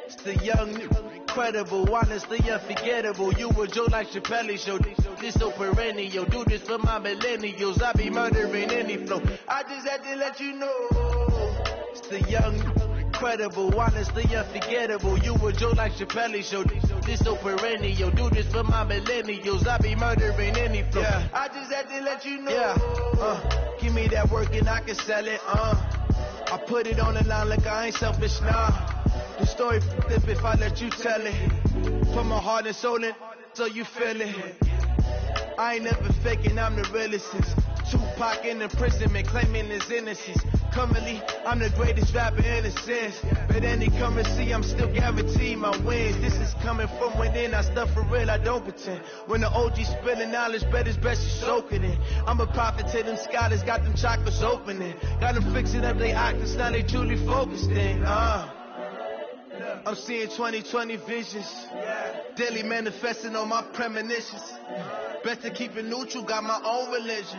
It's the young, incredible, honestly unforgettable. You a Joe like Chappelle show. This so perennial. Do this for my millennials. I be murdering any flow. I just had to let you know. It's the young, incredible, honestly unforgettable. You a Joe like Chappelle show. This so perennial. Do this for my millennials. I be murdering any flow. Yeah. I just had to let you know. Yeah. Give me that work and I can sell it. I put it on the line like I ain't selfish now. The story if I let you tell it. Put my heart and soul in so you feel it. I ain't never faking, I'm the realest. Tupac in imprisonment, claiming his innocence. Currently, I'm the greatest rapper in a sense. But any come and see, I'm still guaranteed my wins. This is coming from within, I stuff for real, I don't pretend. When the OG spilling knowledge, bet it's best you soak it in. I'm a prophet to them scholars, got them chakras opening. Got them fixing up their octaves, now they truly focused in. I'm seeing 2020 visions. Daily manifesting on my premonitions. Better keep it neutral, got my own religion.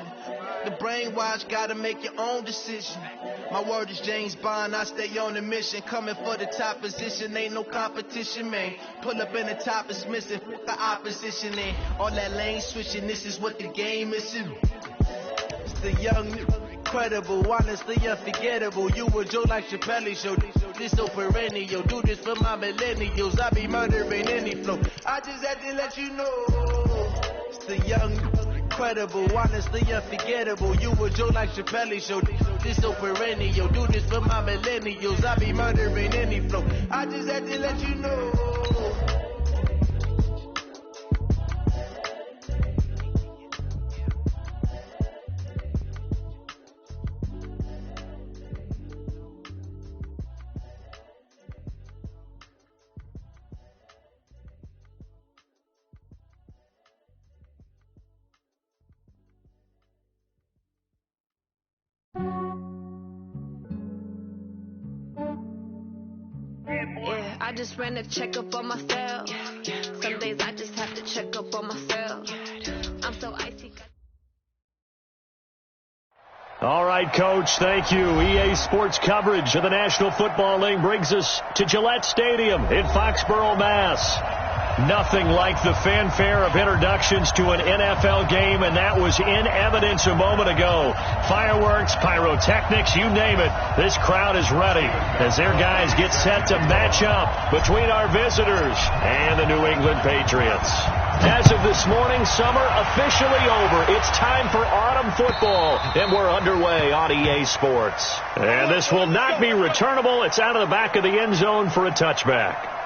The brainwash, gotta make your own decision. My word is James Bond, I stay on a mission. Coming for the top position, ain't no competition, man. Pull up in the top is missing, fuck the opposition in. All that lane switching, this is what the game is. It's the young, incredible, honestly unforgettable. You a Joe like Chappelle show. This so perennial. Do this for my millennials. I be murdering any flow. I just had to let you know. It's the young, incredible, honestly unforgettable. You a Joe like Chappelle show. This so perennial. Do this for my millennials. I be murdering any flow. I just had to let you know. Yeah, I just ran a checkup on myself. Some days I just have to check up on myself. I'm so icy. All right, Coach, thank you. EA Sports coverage of the National Football League brings us to Gillette Stadium in Foxborough, Mass. Nothing like the fanfare of introductions to an NFL game, and that was in evidence a moment ago. Fireworks, pyrotechnics, you name it. This crowd is ready as their guys get set to match up between our visitors and the New England Patriots. As of this morning, summer officially over. It's time for autumn football, and we're underway on EA Sports. And this will not be returnable. It's out of the back of the end zone for a touchback.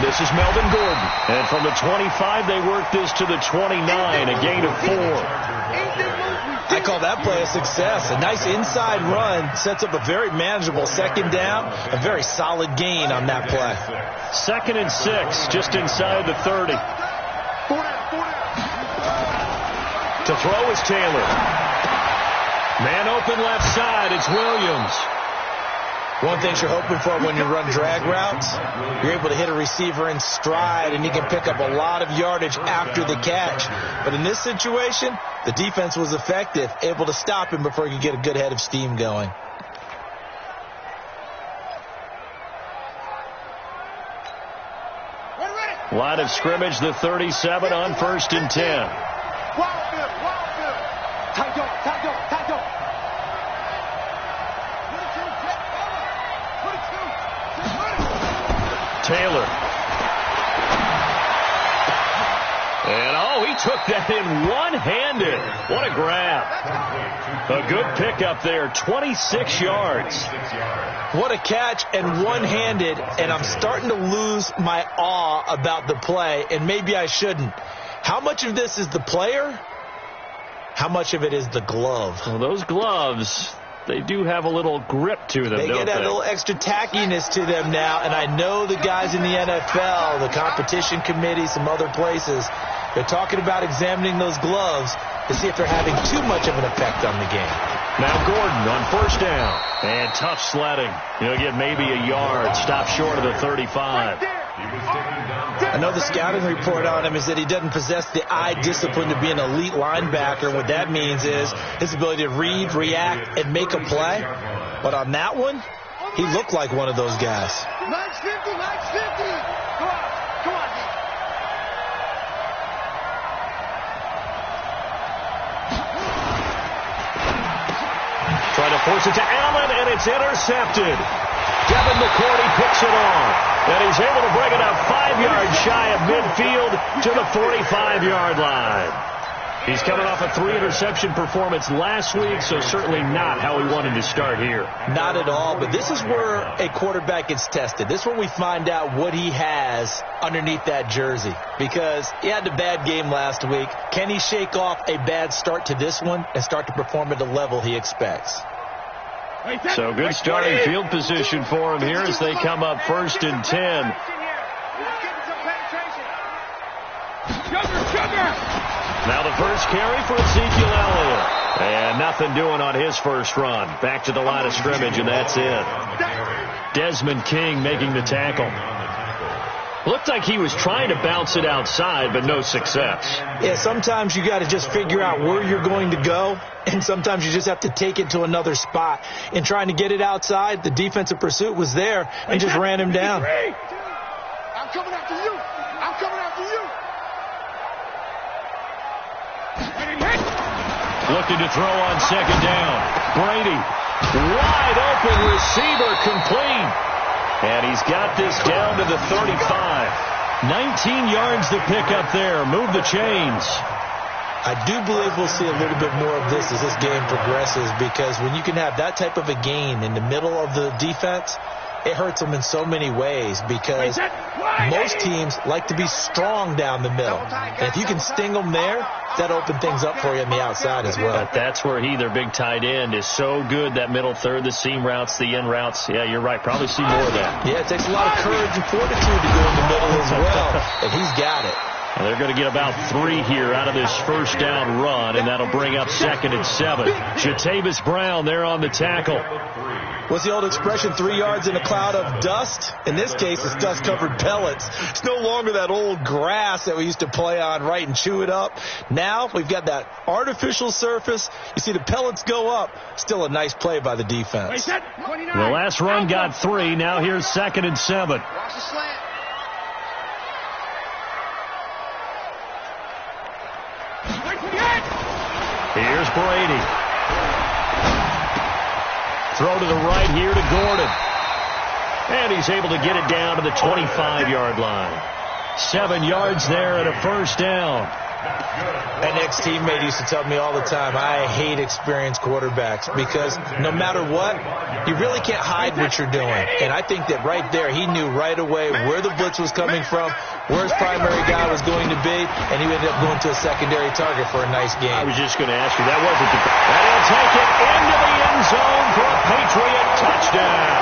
This is Melvin Gordon. And from the 25, they work this to the 29, a gain of 4. I call that play a success. A nice inside run sets up a very manageable second down. A very solid gain on that play. 2nd and 6, just inside the 30. To throw is Taylor. Man open left side, it's Williams. One thing you're hoping for when you run drag routes, you're able to hit a receiver in stride, and he can pick up a lot of yardage after the catch. But in this situation, the defense was effective, able to stop him before he could get a good head of steam going. Line of scrimmage, the 37 on 1st and 10. Taylor. And Oh, he took that in one-handed. What a grab. A good pickup there, 26 yards. What a catch and one-handed, and I'm starting to lose my awe about the play, and maybe I shouldn't. How much of this is the player? How much of it is the glove? Well, those gloves, they do have a little grip to them, They get that little extra tackiness to them now, and I know the guys in the NFL, the competition committee, some other places, they're talking about examining those gloves to see if they're having too much of an effect on the game. Now Gordon on first down. And tough sledding. He'll get maybe a yard. Stop short of the 35. I know the scouting report on him is that he doesn't possess the eye discipline to be an elite linebacker. What that means is his ability to read, react, and make a play. But on that one, he looked like one of those guys. Max 50, Max 50. Come on, come on. Trying to force it to Allen, and it's intercepted. Devin McCourty picks it off. And he's able to bring it up 5 yards shy of midfield to the 45-yard line. He's coming off a 3-interception performance last week, so certainly not how he wanted to start here. Not at all, but this is where a quarterback gets tested. This is where we find out what he has underneath that jersey, because he had a bad game last week. Can he shake off a bad start to this one and start to perform at the level he expects? So good starting field position for him here as they come up 1st and 10. Now the first carry for Ezekiel Elliott. And nothing doing on his first run. Back to the line of scrimmage, and that's it. Desmond King making the tackle. Looked like he was trying to bounce it outside, but no success. Yeah, sometimes you got to just figure out where you're going to go, and sometimes you just have to take it to another spot. In trying to get it outside, the defensive pursuit was there and just ran him down. I'm coming after you. I'm coming after you. Looking to throw on second down. Brady, wide open receiver, complete. And he's got this down to the 35. 19 yards to pick up there. Move the chains. I do believe we'll see a little bit more of this as this game progresses, because when you can have that type of a gain in the middle of the defense, it hurts them in so many ways, because most teams like to be strong down the middle. And if you can sting them there, that opens things up for you on the outside as well. But that's where their big tight end, is so good, that middle third, the seam routes, the in routes. Yeah, you're right. Probably see more of that. Yeah, it takes a lot of courage and fortitude to go in the middle as well, and he's got it. And they're going to get about 3 here out of this first down run, and that'll bring up 2nd and 7. Jatavis Brown there on the tackle. What's the old expression, 3 yards in a cloud of dust? In this case, it's dust-covered pellets. It's no longer that old grass that we used to play on, right, and chew it up. Now we've got that artificial surface. You see the pellets go up. Still a nice play by the defense. The last run got 3. Now here's 2nd and 7. Watch the slant. Here's Brady. Throw to the right here to Gordon. And he's able to get it down to the 25-yard line. 7 yards there and a first down. An ex-teammate used to tell me all the time, I hate experienced quarterbacks, because no matter what, you really can't hide what you're doing. And I think that right there, he knew right away where the blitz was coming from, where his primary guy was going to be, and he ended up going to a secondary target for a nice game. I was just going to ask you, that wasn't the... And he'll take it into the end zone for a Patriot touchdown.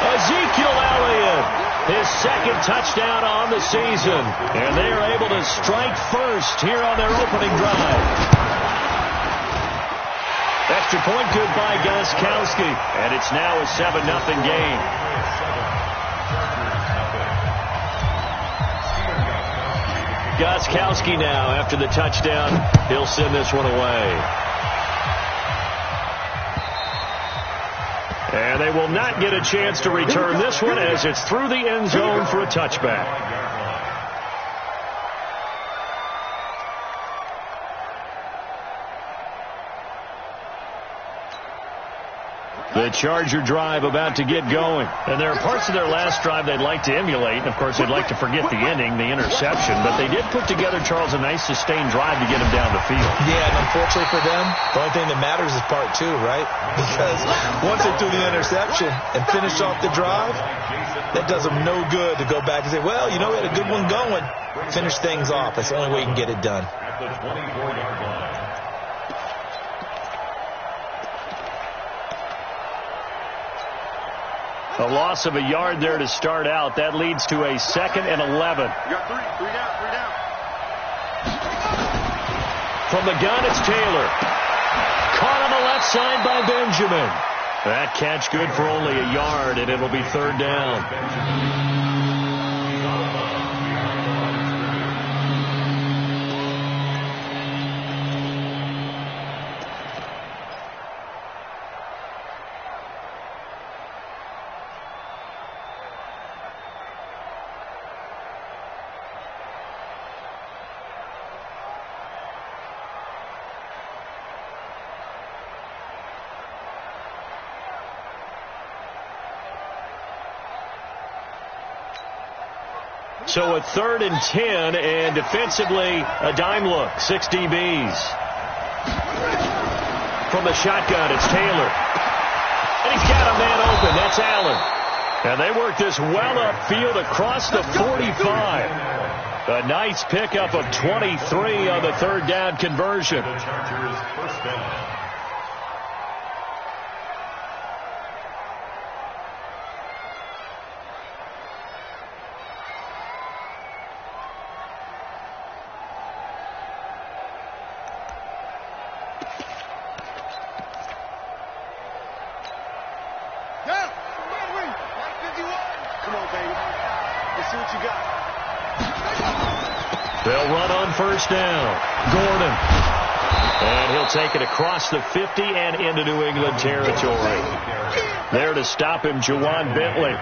Ezekiel Elliott, his 2nd touchdown on the season. And they are able to strike first here on their opening drive. Extra point good by Gostkowski. And it's now a 7-0 game. Gostkowski now, after the touchdown, he'll send this one away. And they will not get a chance to return this one, as it's through the end zone for a touchback. The The Charger drive about to get going. And there are parts of their last drive they'd like to emulate. Of course, they'd like to forget the ending, the interception. But they did put together, Charles, a nice sustained drive to get him down the field. Yeah, and unfortunately for them, the only thing that matters is part two, right? Because once they threw the interception and finished off the drive, that does them no good to go back and say, well, you know, we had a good one going. Finish things off. That's the only way you can get it done. At the 24-yard line. A loss of a yard there to start out. That leads to a 2nd and 11. You got three down. From the gun, it's Taylor. Caught on the left side by Benjamin. That catch good for only a yard, and it'll be 3rd down. So a 3rd and 10, and defensively, a dime look. 6 DBs. From the shotgun, it's Taylor. And he's got a man open. That's Allen. And they work this well upfield across the 45. A nice pickup of 23 on the 3rd down conversion. They'll run on 1st down. Gordon. And he'll take it across the 50 and into New England territory. There to stop him, Juwan Bentley.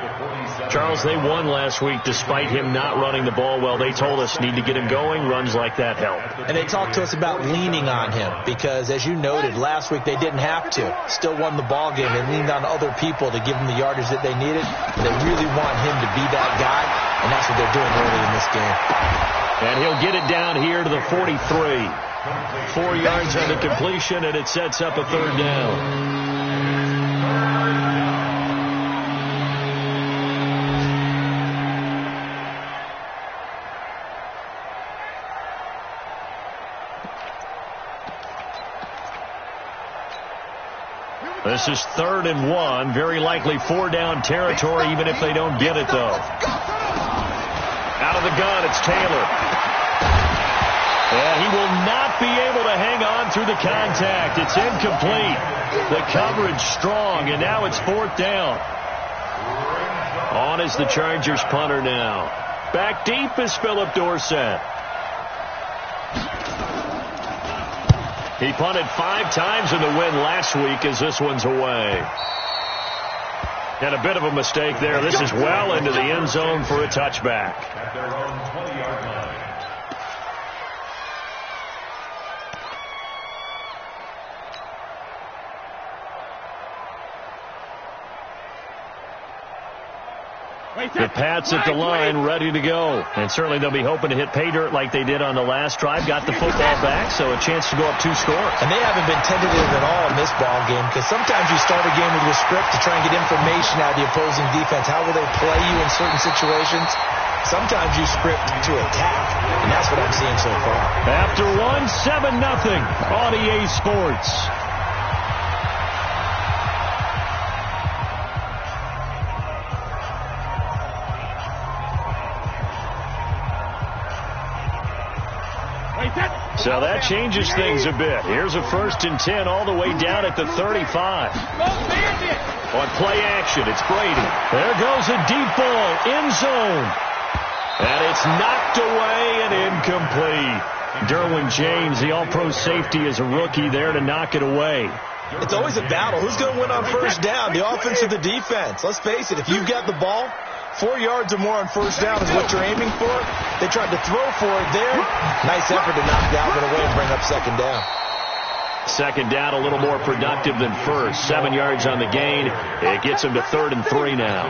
Charles, they won last week despite him not running the ball well. They told us need to get him going. Runs like that help. And they talked to us about leaning on him because, as you noted, last week they didn't have to. Still won the ball game. They leaned on other people to give them the yardage that they needed. They really want him to be that guy, and that's what they're doing early in this game. And he'll get it down here to the 43. 4 yards on the completion, and it sets up a 3rd down. This is 3rd and 1. Very likely 4-down territory, even if they don't get it, though. Out of the gun, it's Taylor. And he will not be able to hang on through the contact. It's incomplete. The coverage strong, and now it's 4th down. On is the Chargers punter now. Back deep is Philip Dorsett. He punted 5 times in the win last week as this one's away. And a bit of a mistake there. This is well into the end zone for a touchback. At their own 20-yard line. The Pats at the line, ready to go. And certainly they'll be hoping to hit pay dirt like they did on the last drive. Got the football back, so a chance to go up 2 scores. And they haven't been tentative at all in this ball game because sometimes you start a game with your script to try and get information out of the opposing defense. How will they play you in certain situations? Sometimes you script to attack, and that's what I'm seeing so far. After 7-0 on EA Sports. So that changes things a bit. Here's a 1st and 10 all the way down at the 35. On play action, it's Brady. There goes a deep ball, end zone. And it's knocked away and incomplete. Derwin James, the all-pro safety, is a rookie there to knock it away. It's always a battle. Who's going to win on 1st down, the offense or the defense? Let's face it, if you've got the ball, 4 yards or more on 1st down is what you're aiming for. They tried to throw for it there. Nice effort to knock Dalvin away and bring up 2nd down. Second down, a little more productive than first. 7 yards on the gain. It gets him to 3rd and 3 now.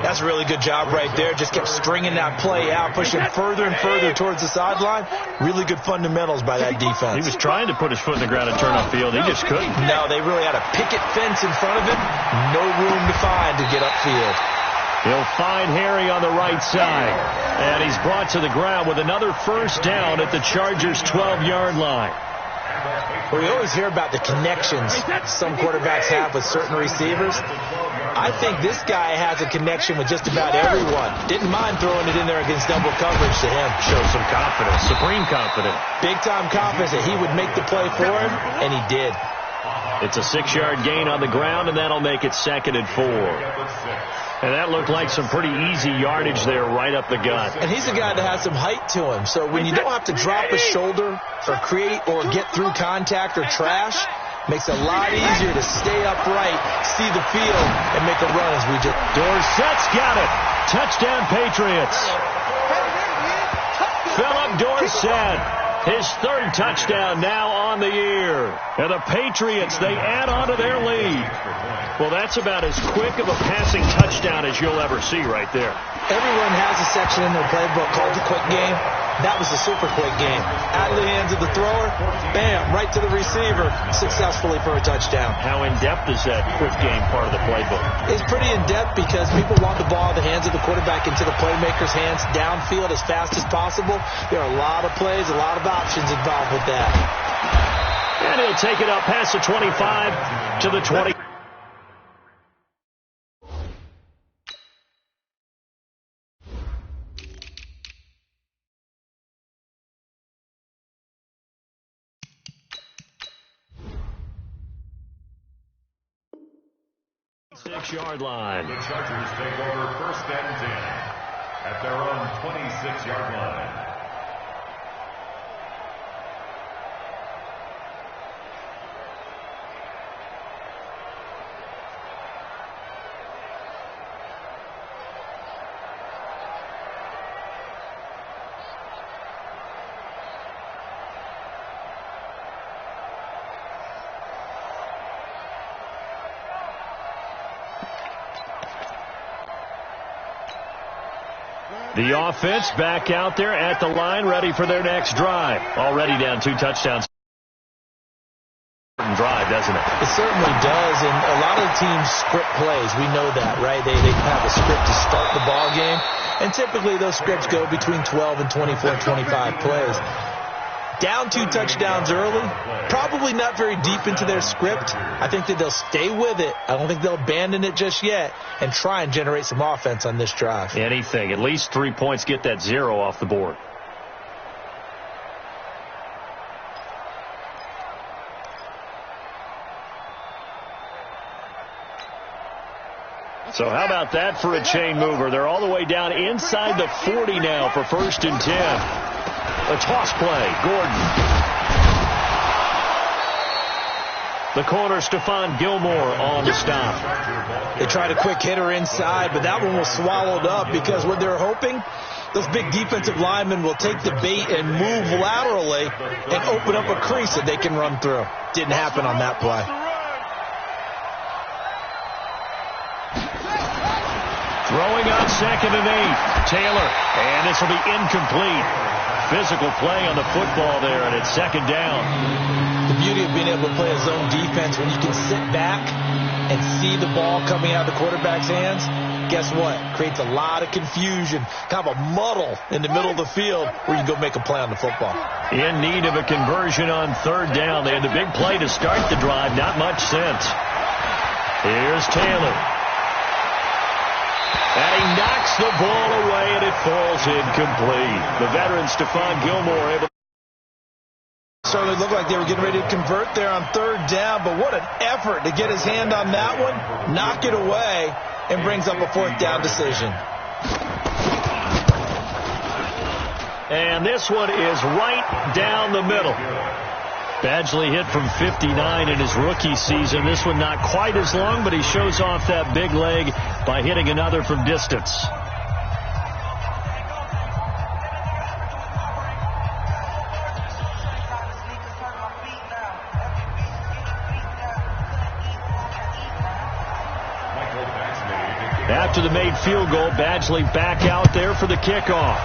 That's a really good job right there. Just kept stringing that play out, pushing further and further towards the sideline. Really good fundamentals by that defense. He was trying to put his foot in the ground and turn upfield. He just couldn't. No, they really had a picket fence in front of him. No room to find to get upfield. He'll find Harry on the right side. And he's brought to the ground with another first down at the Chargers' 12-yard line. Well, we always hear about the connections some quarterbacks have with certain receivers. I think this guy has a connection with just about everyone. Didn't mind throwing it in there against double coverage to him. Showed some confidence, supreme confidence. Big-time confidence that he would make the play for him, and he did. It's a 6-yard gain on the ground, and that'll make it 2nd and 4. And that looked like some pretty easy yardage there right up the gut. And he's a guy that has some height to him. So when you don't have to drop a shoulder or create or get through contact or trash, makes it a lot easier to stay upright, see the field, and make a run as we just... Dorsett's got it. Touchdown, Patriots. Philip Dorsett, his 3rd touchdown now on the year. And the Patriots, they add on to their lead. Well, that's about as quick of a passing touchdown as you'll ever see right there. Everyone has a section in their playbook called the quick game. That was a super quick game. Out of the hands of the thrower, bam, right to the receiver, successfully for a touchdown. How in-depth is that quick game part of the playbook? It's pretty in-depth because people want the ball in the hands of the quarterback into the playmaker's hands downfield as fast as possible. There are a lot of plays, a lot of options involved with that. And he'll take it up past the 25 to the 20. Six-yard line. The Chargers take over 1st and 10 at their own 26-yard line. The offense back out there at the line, ready for their next drive. Already down 2 touchdowns. Drive, doesn't it? It certainly does, and a lot of teams script plays. We know that, right? They have a script to start the ball game, and typically those scripts go between 12 and 24, 25 plays. Down 2 touchdowns early, probably not very deep into their script. I think that they'll stay with it. I don't think they'll abandon it just yet and try and generate some offense on this drive. Anything. At least 3 points, get that 0 off the board. So how about that for a chain mover? They're all the way down inside the 40 now for 1st and 10. A toss play. Gordon. The corner, Stephon Gilmore on the stop. They tried a quick hitter inside, but that one was swallowed up because what they're hoping, those big defensive linemen will take the bait and move laterally and open up a crease that they can run through. Didn't happen on that play. Throwing on 2nd and 8. Taylor. And this will be incomplete. Physical play on the football there, and it's 2nd down. The beauty of being able to play a zone defense when you can sit back and see the ball coming out of the quarterback's hands, guess what? Creates a lot of confusion, kind of a muddle in the middle of the field where you can go make a play on the football. In need of a conversion on 3rd down. They had the big play to start the drive. Not much sense. Here's Taylor. And he knocks the ball away, and it falls incomplete. The veteran Stephon Gilmore able. Certainly looked like they were getting ready to convert there on 3rd down, but what an effort to get his hand on that one, knock it away, and brings up a 4th down decision. And this one is right down the middle. Badgley hit from 59 in his rookie season. This one not quite as long, but he shows off that big leg by hitting another from distance. after the made field goal. Badgley back out there for the kickoff.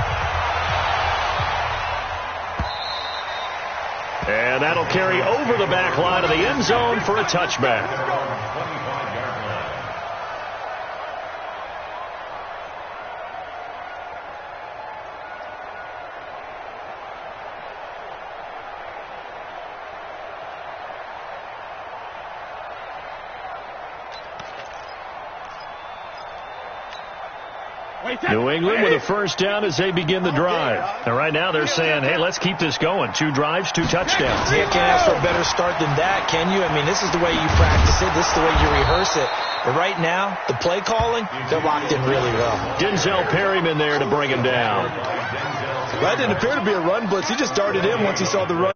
And that'll carry over the back line of the end zone for a touchback. New England with a first down as they begin the drive. And right now they're saying, hey, let's keep this going. 2 drives, 2 touchdowns. You can't ask for a better start than that, can you? I mean, this is the way you practice it. This is the way you rehearse it. But right now, the play calling, they're locked in really well. Denzel Perryman there to bring him down. That didn't appear to be a run blitz. He just darted in once he saw the run.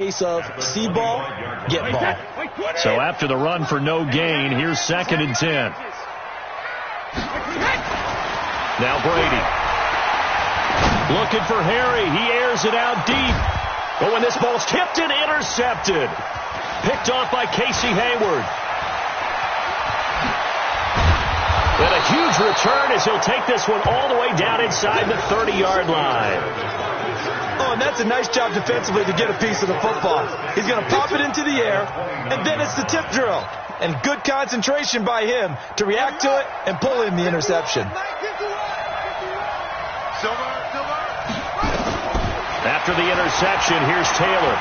Case of see ball, get ball. So after the run for no gain, here's 2nd and 10. Now Brady. Looking for Harry. He airs it out deep. But when this ball's tipped and intercepted. Picked off by Casey Hayward. And a huge return as he'll take this one all the way down inside the 30-yard line. Oh, and that's a nice job defensively to get a piece of the football. He's going to pop it into the air, and then it's the tip drill. And good concentration by him to react to it and pull in the interception. After the interception, here's Taylor.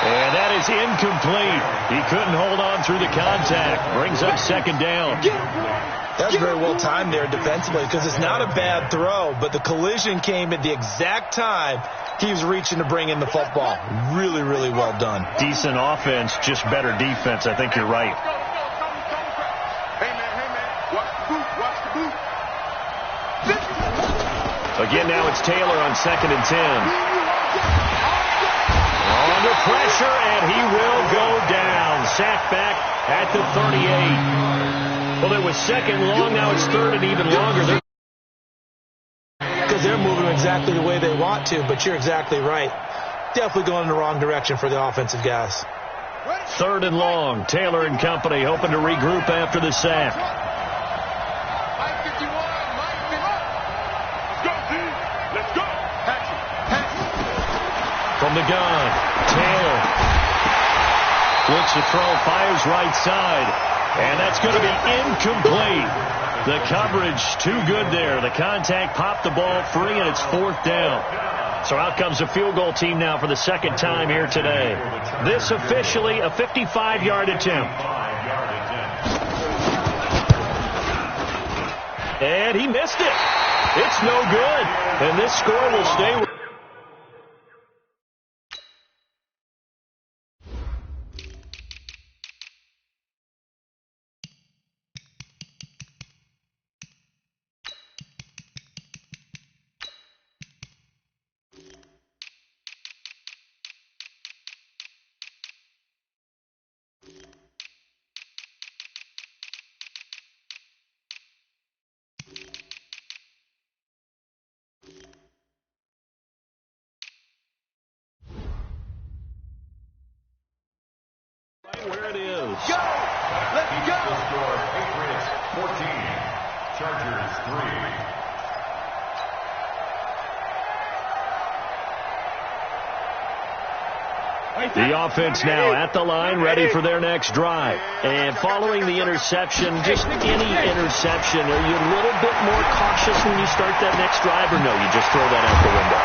And that is incomplete. He couldn't hold on through the contact. Brings up 2nd down. That's very well timed there defensively because it's not a bad throw, but the collision came at the exact time he was reaching to bring in the football. Really, really well done. Decent offense, just better defense. I think you're right. Hey, man, watch the boot, watch the boot. Again, now it's Taylor on 2nd and 10. Under pressure, and he will go down. Sacked back at the 38. Well, it was 2nd long. Now it's 3rd and even longer. Because they're moving exactly the way they want to, but you're exactly right. Definitely going in the wrong direction for the offensive guys. 3rd and long. Taylor and company hoping to regroup after the sack. Let's go. From the gun, Taylor looks to throw, fires right side, and that's going to be incomplete. The coverage too good there. The contact popped the ball free, and it's 4th down. So out comes the field goal team now for the 2nd time here today. This officially a 55-yard attempt. And he missed it. It's no good. And this score will stay with where it is. Go! Let's go! Score, Patriots 14, Chargers 3. The offense now at the line, ready for their next drive. And following the interception, just any interception, are you a little bit more cautious when you start that next drive, or no, you just throw that out the window?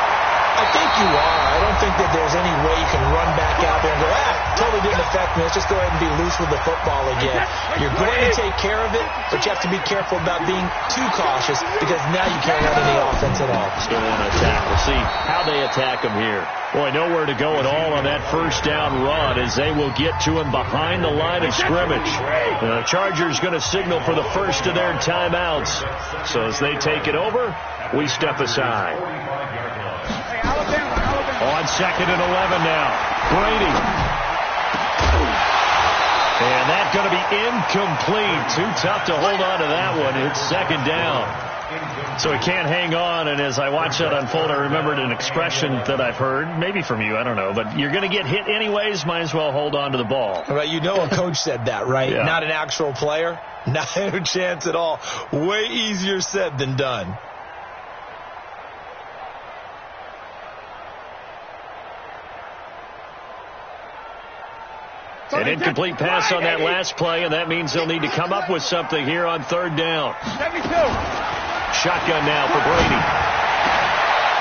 I think you are. I don't think that there's any way you can run back out there and go, totally didn't affect me. Let's just go ahead and be loose with the football again. You're going to take care of it, but you have to be careful about being too cautious because now you can't run any offense at all. Still want to attack. We'll see how they attack him here. Boy, nowhere to go at all on that first down run as they will get to him behind the line of scrimmage. The Chargers going to signal for the first of their timeouts. So as they take it over, we step aside. On 2nd and 11 now. Brady. And that's going to be incomplete. Too tough to hold on to that one. It's 2nd down. So he can't hang on, and as I watch that unfold, I remembered an expression that I've heard, maybe from you, I don't know, but you're going to get hit anyways, might as well hold on to the ball. Right, you know a coach said that, right? Yeah. Not an actual player. Not a chance at all. Way easier said than done. An incomplete pass on that last play, and that means they'll need to come up with something here on third down. Shotgun now for Brady.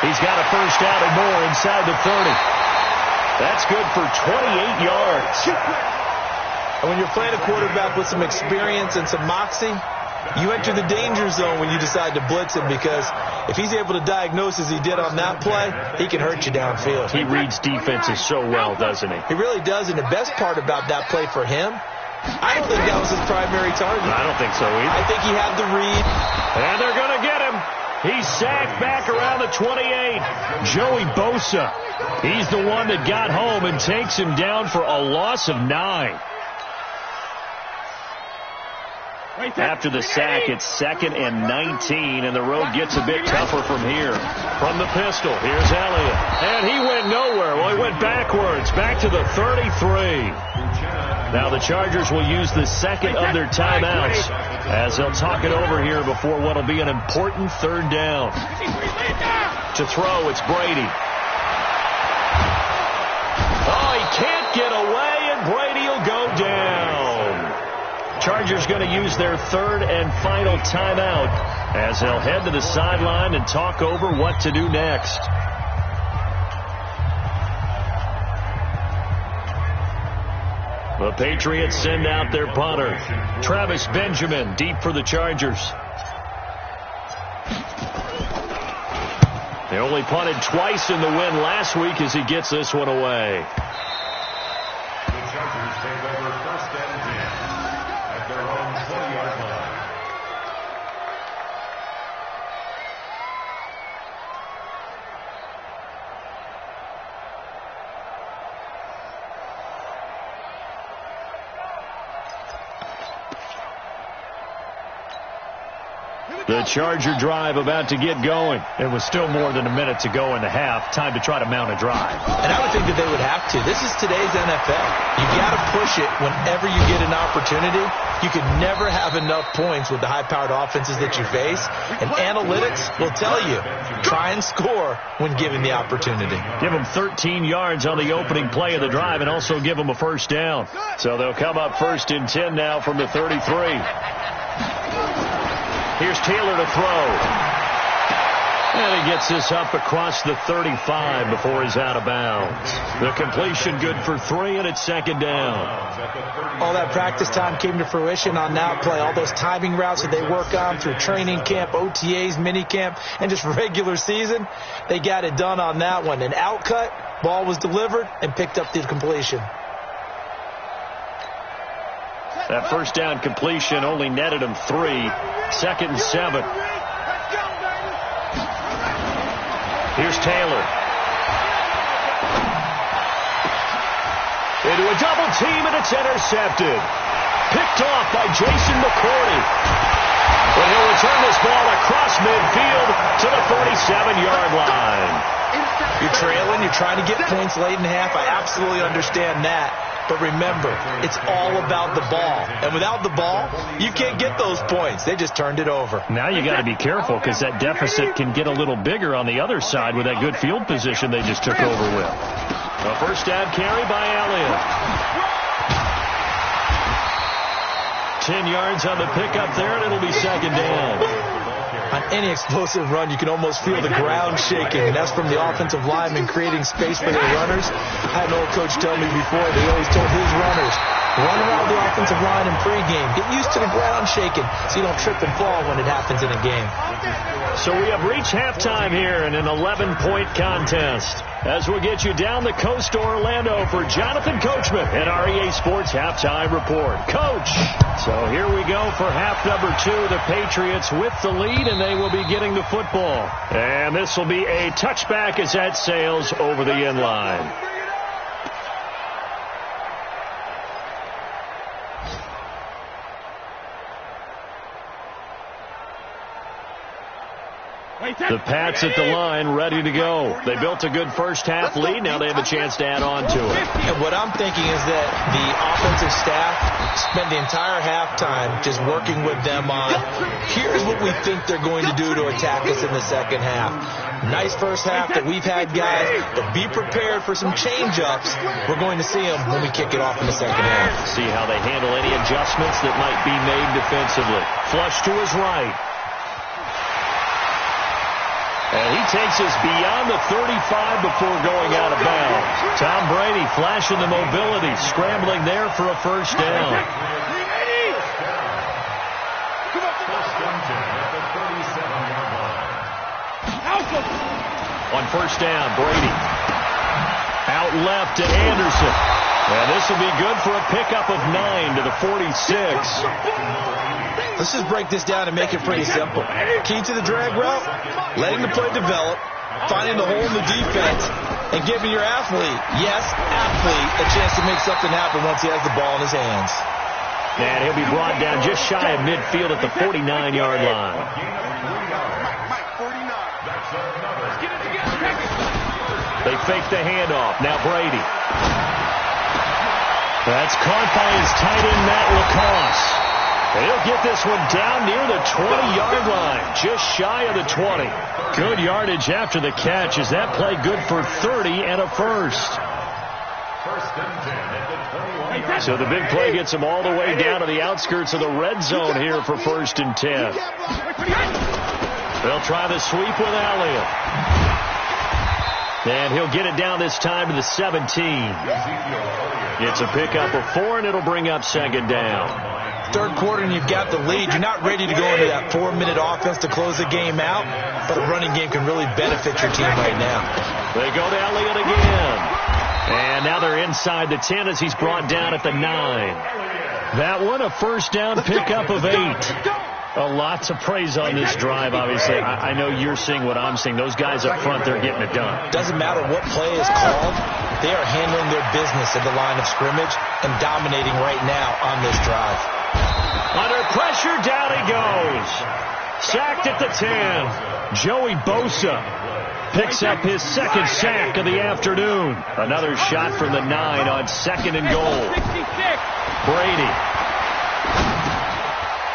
He's got a first down and more inside the 30. That's good for 28 yards. And when you're playing a quarterback with some experience and some moxie, you enter the danger zone when you decide to blitz him, because if he's able to diagnose as he did on that play, he can hurt you downfield. He reads defenses so well, doesn't he? He really does, and the best part about that play for him, I don't think that was his primary target. I don't think so either. I think he had the read. And they're going to get him. He's sacked back around the 28. Joey Bosa. He's the one that got home and takes him down for a loss of 9. After the sack, it's 2nd and 19, and the road gets a bit tougher from here. From the pistol, here's Elliott. And he went nowhere. Well, he went backwards, back to the 33. Now the Chargers will use the second of their timeouts as they'll talk it over here before what will be an important third down. To throw, it's Brady. Oh, he can't get away, and Brady will go down. Chargers going to use their third and final timeout as they'll head to the sideline and talk over what to do next. The Patriots send out their punter, Travis Benjamin, deep for the Chargers. They only punted twice in the win last week as he gets this one away. The Chargers take over 1st and 10 at their own 20-yard line. The Charger drive about to get going. It was still more than a minute to go in the half. Time to try to mount a drive. And I would think that they would have to. This is today's NFL. You got to push it whenever you get an opportunity. You can never have enough points with the high-powered offenses that you face. And analytics will tell you, try and score when given the opportunity. Give them 13 yards on the opening play of the drive and also give them a first down. So they'll come up 1st and 10 now from the 33. Here's Taylor to throw. And he gets this up across the 35 before he's out of bounds. The completion good for 3, and it's 2nd down. All that practice time came to fruition on that play. All those timing routes that they work on through training camp, OTAs, minicamp, and just regular season, they got it done on that one. An outcut, ball was delivered, and picked up the completion. That first down completion only netted him 3. 2nd and 7. Here's Taylor. Into a double team, and it's intercepted. Picked off by Jason McCourty. But he'll return this ball across midfield to the 47-yard line. You're trailing. You're trying to get points late in half. I absolutely understand that. But remember, it's all about the ball. And without the ball, you can't get those points. They just turned it over. Now you got to be careful because that deficit can get a little bigger on the other side with that good field position they just took over with. A first down carry by Elliott. 10 yards on the pickup there, and it'll be 2nd down. On any explosive run, you can almost feel the ground shaking, and that's from the offensive linemen creating space for their runners. I had an old coach tell me before, they always told his runners, run around the offensive line in pregame. Get used to the ground shaking so you don't trip and fall when it happens in a game. So we have reached halftime here in an 11-point contest. As we get you down the coast to Orlando for Jonathan Coachman and our EA Sports Halftime Report. Coach! So here we go for half number 2. The Patriots with the lead, and they will be getting the football. And this will be a touchback as that sails over the end line. The Pats at the line, ready to go. They built a good first-half lead. Now they have a chance to add on to it. And what I'm thinking is that the offensive staff spent the entire halftime just working with them on, here's what we think they're going to do to attack us in the second half. Nice first half that we've had, guys, but be prepared for some change-ups. We're going to see them when we kick it off in the second half. See how they handle any adjustments that might be made defensively. Flush to his right. And he takes us beyond the 35 before going out of bounds. Tom Brady flashing the mobility, scrambling there for a first down. On first down, Brady. Out left to Anderson. And this will be good for a pickup of 9 to the 46. Let's just break this down and make it pretty simple. Key to the drag route, letting the play develop, finding the hole in the defense, and giving your athlete, yes, athlete, a chance to make something happen once he has the ball in his hands. And he'll be brought down just shy of midfield at the 49-yard line. They fake the handoff. Now Brady. That's caught by his tight end, Matt LaCosse. And he'll get this one down near the 20-yard line, just shy of the 20. Good yardage after the catch. Is that play good for 30 and a first? So the big play gets him all the way down to the outskirts of the red zone here for 1st and 10. They'll try the sweep with Elliott. And he'll get it down this time to the 17. It's a pickup of 4, and it'll bring up 2nd down. Third quarter and you've got the lead. You're not ready to go into that 4-minute offense to close the game out, but a running game can really benefit your team right now. They go to Elliott again. And now they're inside the 10 as he's brought down at the 9. That one, a first down pickup of 8. A lot to praise on this drive, obviously. I know you're seeing what I'm seeing. Those guys up front, they're getting it done. Doesn't matter what play is called. They are handling their business at the line of scrimmage and dominating right now on this drive. Under pressure, down he goes. Sacked at the 10. Joey Bosa picks up his 2nd sack of the afternoon. Another shot from the 9 on 2nd and goal. Brady.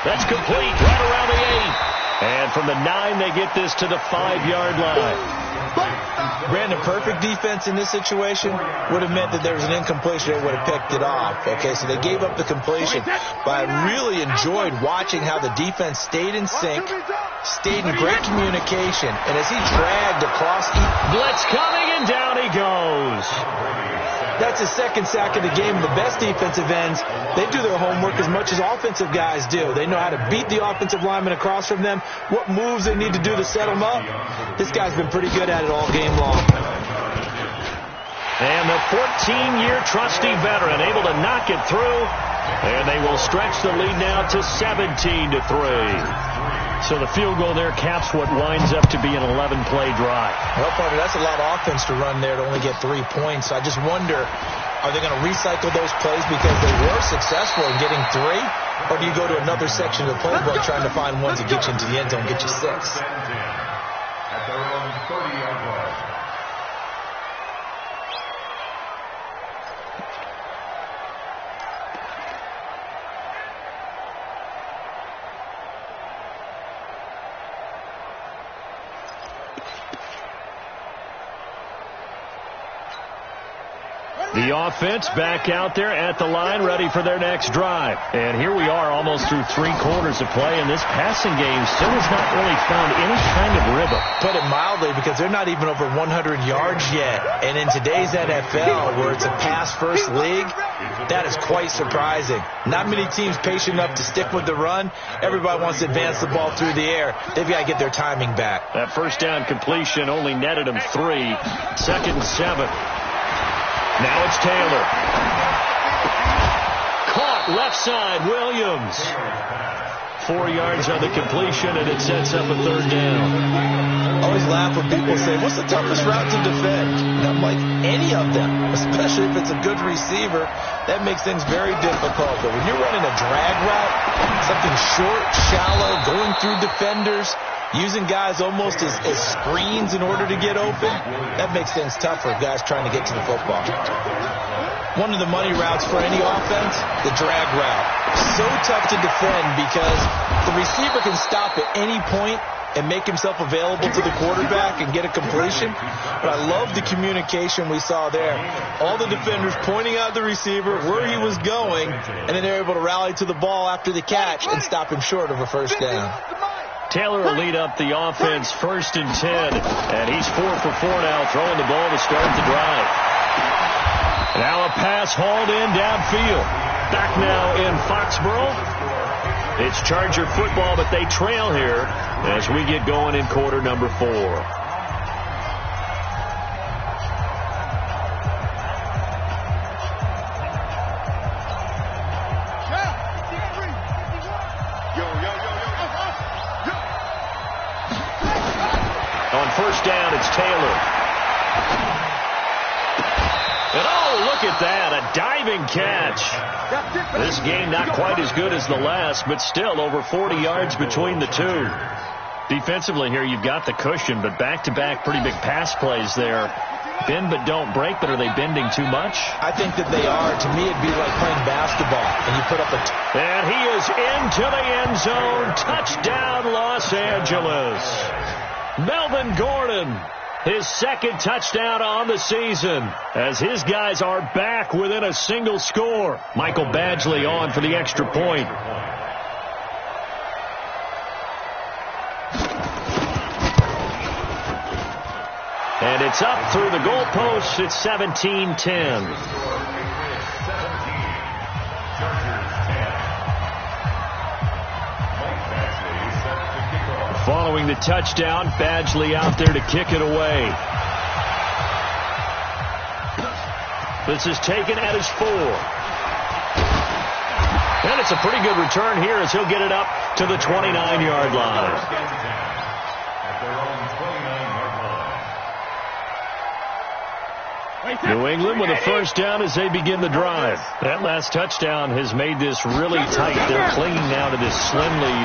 That's complete right around the 8. And from the 9, they get this to the 5-yard line. Brandon, perfect defense in this situation would have meant that there was an incompletion. They would have picked it off. Okay, so they gave up the completion. But I really enjoyed watching how the defense stayed in sync, stayed in great communication, and as he dragged across... Blitz coming, and down he goes. That's his 2nd sack of the game. The best defensive ends, they do their homework as much as offensive guys do. They know how to beat the offensive lineman across from them, what moves they need to do to set them up. This guy's been pretty good at it all game long. And the 14-year trusty veteran able to knock it through, and they will stretch the lead now to 17-3. So the field goal there caps what winds up to be an 11-play drive. Well, partner, that's a lot of offense to run there to only get 3 points. I just wonder, are they going to recycle those plays because they were successful in getting 3? Or do you go to another section of the playbook trying to find one to get you into the end zone and get you 6? At their own 30-yard line. The offense back out there at the line, ready for their next drive. And here we are almost through 3 quarters of play, and this passing game still has not really found any kind of rhythm. Put it mildly, because they're not even over 100 yards yet. And in today's NFL, where it's a pass-first league, that is quite surprising. Not many teams patient enough to stick with the run. Everybody wants to advance the ball through the air. They've got to get their timing back. That first down completion only netted them 3. 2nd and 7. Now it's Taylor. Caught left side, Williams. 4 yards on the completion, and it sets up a 3rd down. I always laugh when people say, what's the toughest route to defend? And I'm like, any of them, especially if it's a good receiver. That makes things very difficult. But when you're running a drag route, something short, shallow, going through defenders, using guys almost as screens in order to get open, that makes things tough for guys trying to get to the football. One of the money routes for any offense, the drag route. So tough to defend because the receiver can stop at any point and make himself available to the quarterback and get a completion. But I love the communication we saw there. All the defenders pointing out the receiver where he was going, and then they're able to rally to the ball after the catch and stop him short of a first down. Taylor will lead up the offense 1st and 10, and he's 4 for 4 now, throwing the ball to start the drive. Now a pass hauled in downfield. Back now in Foxborough. It's Charger football, but they trail here as we get going in quarter number 4. Yo, On first down, it's Taylor. And oh, look at that, a diving catch. This game not quite as good as the last, but still over 40 yards between the two. Defensively here, you've got the cushion, but back-to-back pretty big pass plays there. Bend but don't break, but are they bending too much? I think that they are. To me, it'd be like playing basketball, and you put up a... And he is into the end zone. Touchdown, Los Angeles. Melvin Gordon, his second touchdown on the season, as his guys are back within a single score. Michael Badgley on for the extra point. And it's up through the goalposts. It's 17-10. Following the touchdown, Badgley out there to kick it away. This is taken at his 4. And it's a pretty good return here as he'll get it up to the 29-yard line. New England with a first down as they begin the drive. That last touchdown has made this really tight. They're clinging now to this slim lead.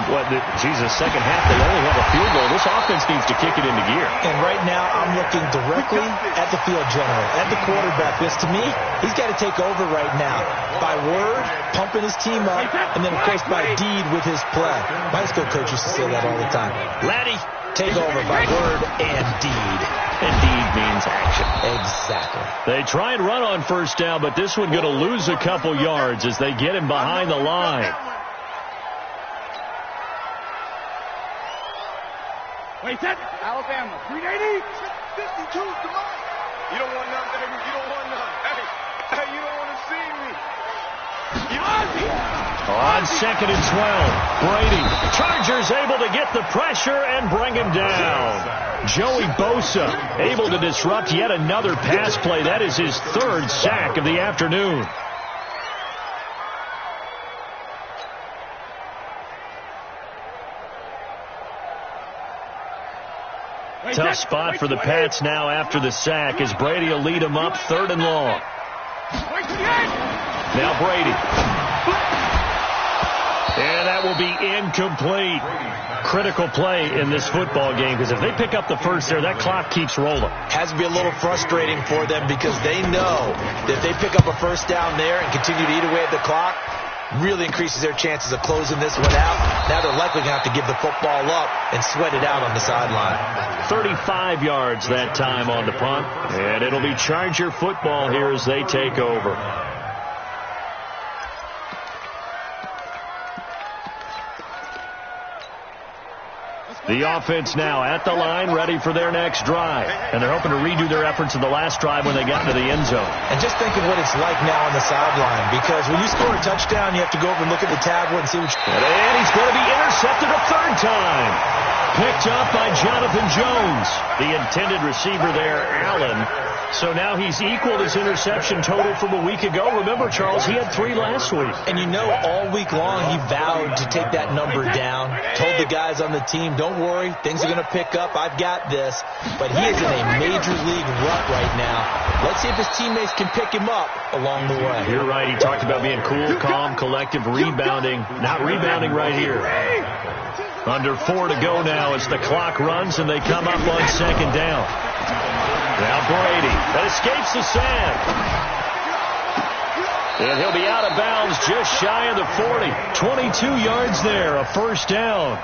Second half, they only have a field goal. This offense needs to kick it into gear. And right now, I'm looking directly at the field general, at the quarterback. Because to me, he's got to take over right now. By word, pumping his team up, and then, of course, by deed with his play. My high school coach used to say that all the time. Laddie, take over by word and deed. And deed means action. Exactly. They try and run on first down, but this one going to lose a couple yards as they get him behind the line. Wait, that Alabama, 380, 52, come on. You don't want none, baby. You don't want none. Hey, you don't want to see me. On 2nd and 12, Brady. Chargers able to get the pressure and bring him down. Joey Bosa able to disrupt yet another pass play. That is his 3rd sack of the afternoon. Tough spot for the Pats now after the sack as Brady will lead them up 3rd and long. Now Brady. And that will be incomplete. Critical play in this football game because if they pick up the first there, that clock keeps rolling. Has to be a little frustrating for them because they know that if they pick up a first down there and continue to eat away at the clock, really increases their chances of closing this one out. Now they're likely going to have to give the football up and sweat it out on the sideline. 35 yards that time on the punt. And it'll be Charger football here as they take over. The offense now at the line, ready for their next drive. And they're hoping to redo their efforts in the last drive when they got into the end zone. And just think of what it's like now on the sideline, because when you score a touchdown, you have to go over and look at the tablet and see what And he's going to be intercepted a 3rd time. Picked up by Jonathan Jones. The intended receiver there, Allen. So now he's equaled his interception total from a week ago. Remember, Charles, he had 3 last week. And you know, all week long he vowed to take that number down. Told the guys on the team, don't worry, things are going to pick up. I've got this. But he is in a major league rut right now. Let's see if his teammates can pick him up along the way. You're right. He talked about being cool, calm, collective, rebounding. Not rebounding right here. Under 4 to go now as the clock runs and they come up on second down. Now Brady, that escapes the sand. And he'll be out of bounds just shy of the 40. 22 yards there, a first down.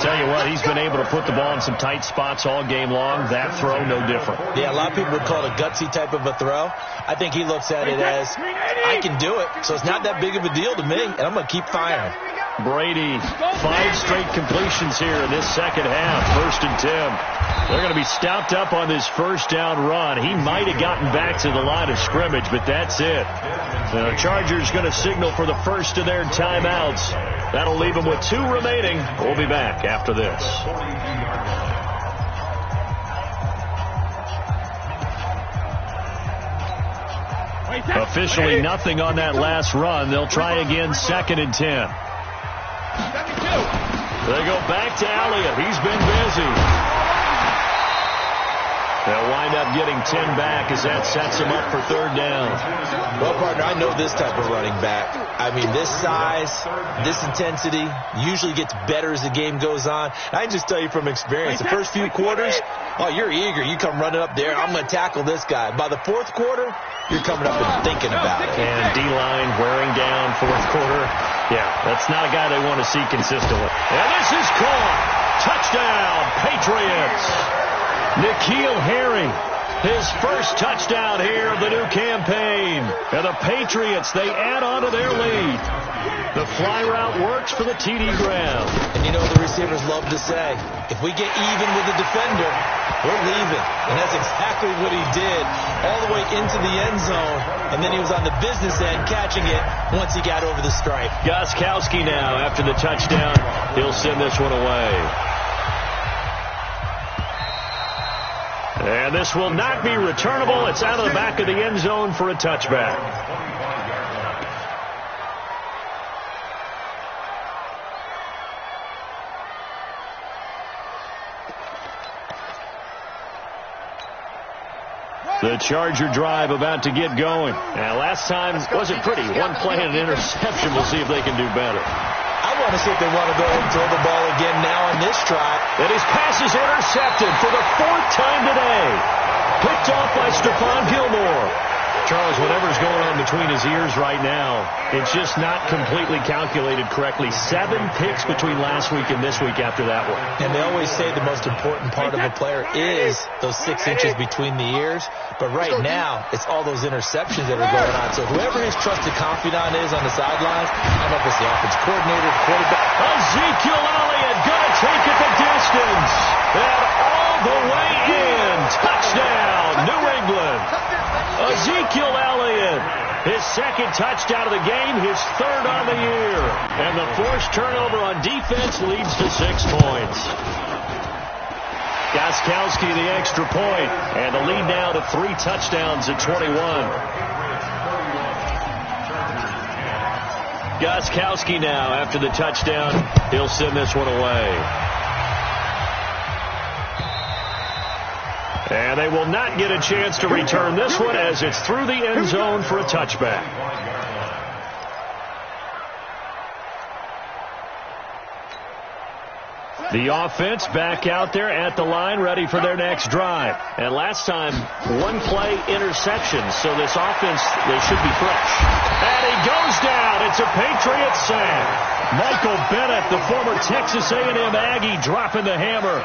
Tell you what, he's been able to put the ball in some tight spots all game long. That throw, no different. Yeah, a lot of people would call it a gutsy type of a throw. I think he looks at it as, I can do it, so it's not that big of a deal to me, and I'm going to keep firing. Brady, 5 straight completions here in this second half. 1st and 10. They're going to be stopped up on this first down run. He might have gotten back to the line of scrimmage, but that's it. The Chargers going to signal for the first of their timeouts. That'll leave them with 2 remaining. We'll be back after this. Officially nothing on that last run. They'll try again 2nd and 10. They go back to Elliott. He's been busy. They'll wind up getting 10 back as that sets him up for 3rd down. Well, partner, I know this type of running back. I mean, this size, this intensity usually gets better as the game goes on. I can just tell you from experience, the first few quarters, oh, you're eager. You come running up there. I'm going to tackle this guy. By the 4th quarter, you're coming up and thinking about it. And D-line wearing down 4th quarter. Yeah, that's not a guy they want to see consistently. And this is caught. Touchdown, Patriots. N'Keal Harry, his first touchdown here of the new campaign. And the Patriots, they add on to their lead. The fly route works for the TD grab. And you know the receivers love to say, if we get even with the defender, we're leaving. And that's exactly what he did all the way into the end zone. And then he was on the business end catching it once he got over the stripe. Gostkowski now after the touchdown. He'll send this one away. And this will not be returnable. It's out of the back of the end zone for a touchback. The Charger drive about to get going. And last time wasn't pretty. One play and an interception. We'll see if they can do better. I want to see if they want to go ahead and throw the ball again now on this try. And his pass is intercepted for the 4th time today. Picked off by Stephon Gilmore. Charles, whatever's going on between his ears right now, it's just not completely calculated correctly. 7 picks between last week and this week after that one. And they always say the most important part of a player is those 6 inches between the ears. But right now, it's all those interceptions that are going on. So whoever his trusted confidant is on the sidelines, I don't know if it's the offensive coordinator, the quarterback. Ezekiel Elliott going to take it the distance. And all the way in. Touchdown, New England. Ezekiel Elliott, his 2nd touchdown of the game, his 3rd on the year. And the forced turnover on defense leads to 6 points. Gostkowski the extra point, and the lead now to 3 touchdowns at 21. Gostkowski now after the touchdown. He'll send this one away. And they will not get a chance to return this one as it's through the end zone for a touchback. The offense back out there at the line, ready for their next drive. And last time, 1 play interception, so this offense, they should be fresh. And he goes down. It's a Patriots sack. Michael Bennett, the former Texas A&M Aggie, dropping the hammer.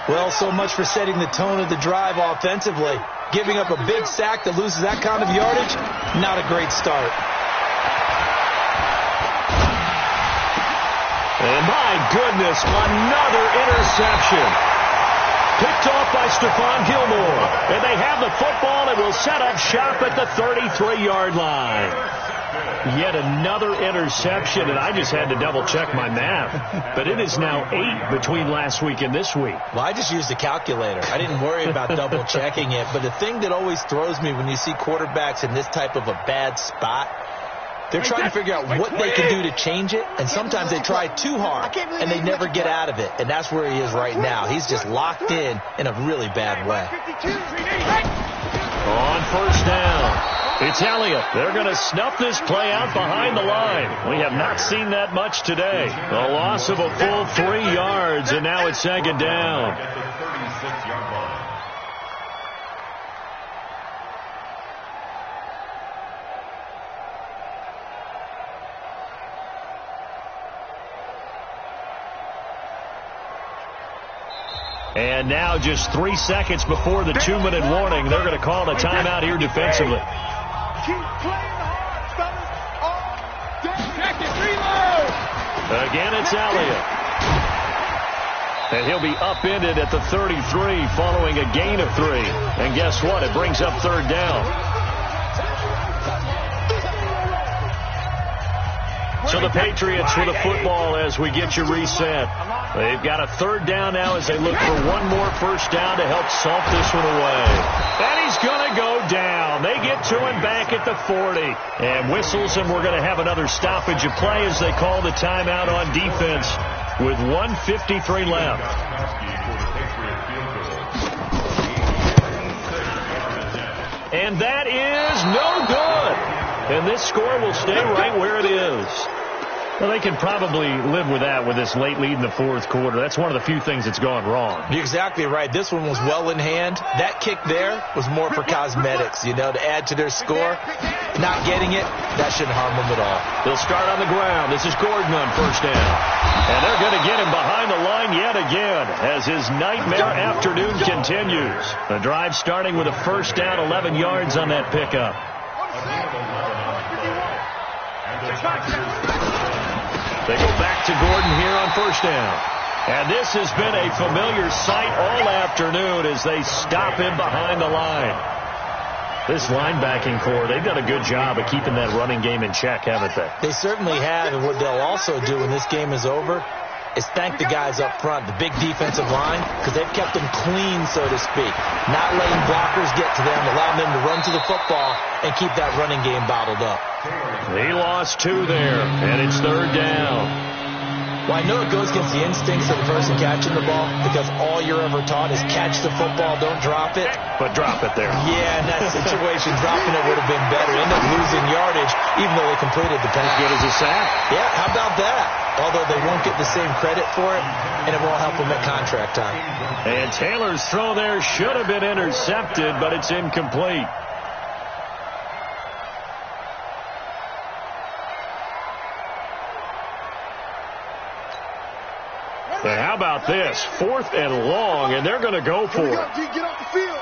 Well, so much for setting the tone of the drive offensively. Giving up a big sack that loses that kind of yardage, not a great start. And my goodness, another interception. Picked off by Stephon Gilmore. And they have the football and will set up shop at the 33-yard line. Yet another interception, and I just had to double-check my math. But it is now 8 between last week and this week. Well, I just used a calculator. I didn't worry about double-checking it. But the thing that always throws me when you see quarterbacks in this type of a bad spot, they're trying to figure out what they can do to change it, and sometimes they try too hard, and they never get out of it. And that's where he is right now. He's just locked in a really bad way. On first down. It's Elliott. They're going to snuff this play out behind the line. We have not seen that much today. A loss of a full 3 yards, and now it's second down. At the 36-yard line. And now just 3 seconds before the 2-minute warning, they're going to call a timeout here defensively. Keep playing hard, fellas. All day. Check it, reload. Again, it's Elliott. And he'll be upended at the 33 following a gain of 3. And guess what? It brings up third down. So the Patriots with the football as we get you reset. They've got a third down now as they look for one more first down to help salt this one away. And he's going to go down. They get to him back at the 40. And whistles, and we're going to have another stoppage of play as they call the timeout on defense with 1:53 left. And that is no good. And this score will stay right where it is. Well, they can probably live with that with this late lead in the fourth quarter. That's one of the few things that's gone wrong. You're exactly right. This one was well in hand. That kick there was more for cosmetics, to add to their score. Not getting it, that shouldn't harm them at all. They'll start on the ground. This is Gordon on first down. And they're going to get him behind the line yet again as his nightmare afternoon continues. The drive starting with a first down, 11 yards on that pickup. They go back to Gordon here on first down. And this has been a familiar sight all afternoon as they stop him behind the line. This linebacking core, they've done a good job of keeping that running game in check, haven't they? They certainly have, and what they'll also do when this game is over is thank the guys up front, the big defensive line, because they've kept them clean, so to speak. Not letting blockers get to them, allowing them to run to the football and keep that running game bottled up. He lost 2 there, and it's third down. Well, I know it goes against the instincts of the person catching the ball because all you're ever taught is catch the football, don't drop it. But drop it there. Yeah, in that situation, dropping it would have been better. End up losing yardage, even though they completed the pass. Good as a sack. Yeah, how about that? Although they won't get the same credit for it, and it won't help them at contract time. And Taylor's throw there should have been intercepted, but it's incomplete. And how about this? 4th and long, and they're going to go for it. Get off the field.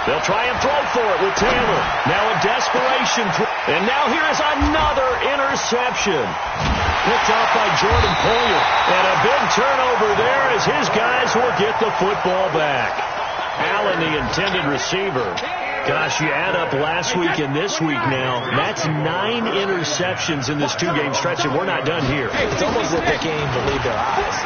They'll try and throw for it with Taylor. Now a desperation. And now here is another interception. Picked off by Jordan Poyer. And a big turnover there as his guys will get the football back. Allen, the intended receiver. Gosh, you add up last week and this week now, that's 9 interceptions in this 2-game stretch, and we're not done here. It's almost as if they can't even believe their eyes.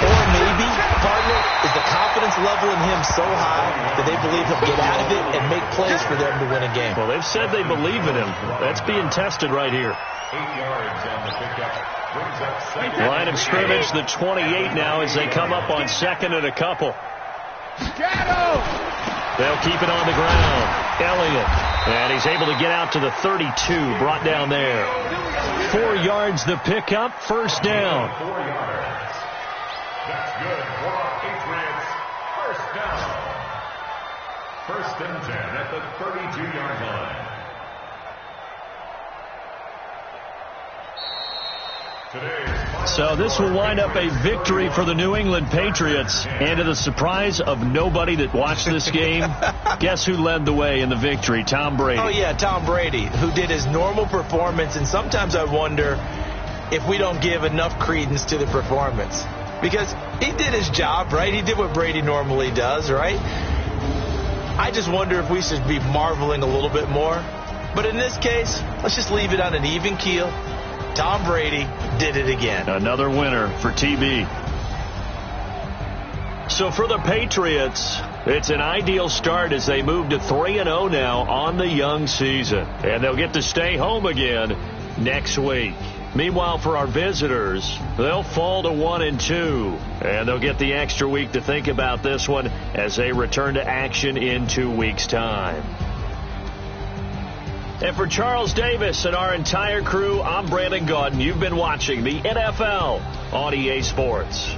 Or maybe, partner, is the confidence level in him so high that they believe he'll get out of it and make plays for them to win a game. Well, they've said they believe in him. That's being tested right here. 8 yards on the pickup. Brings up second. Line of scrimmage, the 28 now as they come up on second and a couple. They'll keep it on the ground. Elliott. And he's able to get out to the 32. Brought down there. 4 yards the pickup. First down. 4 yards. That's good for Patriots. First down. 1st and 10 at the 32-yard line. So this will wind up a victory for the New England Patriots. And to the surprise of nobody that watched this game, guess who led the way in the victory? Tom Brady. Oh, yeah, Tom Brady, who did his normal performance. And sometimes I wonder if we don't give enough credence to the performance. Because he did his job, right? He did what Brady normally does, right? I just wonder if we should be marveling a little bit more. But in this case, let's just leave it on an even keel. Tom Brady did it again. Another winner for TB. So for the Patriots, it's an ideal start as they move to 3-0 now on the young season. And they'll get to stay home again next week. Meanwhile, for our visitors, they'll fall to 1-2, and they'll get the extra week to think about this one as they return to action in 2 weeks' time. And for Charles Davis and our entire crew, I'm Brandon Gaudin. You've been watching the NFL on EA Sports.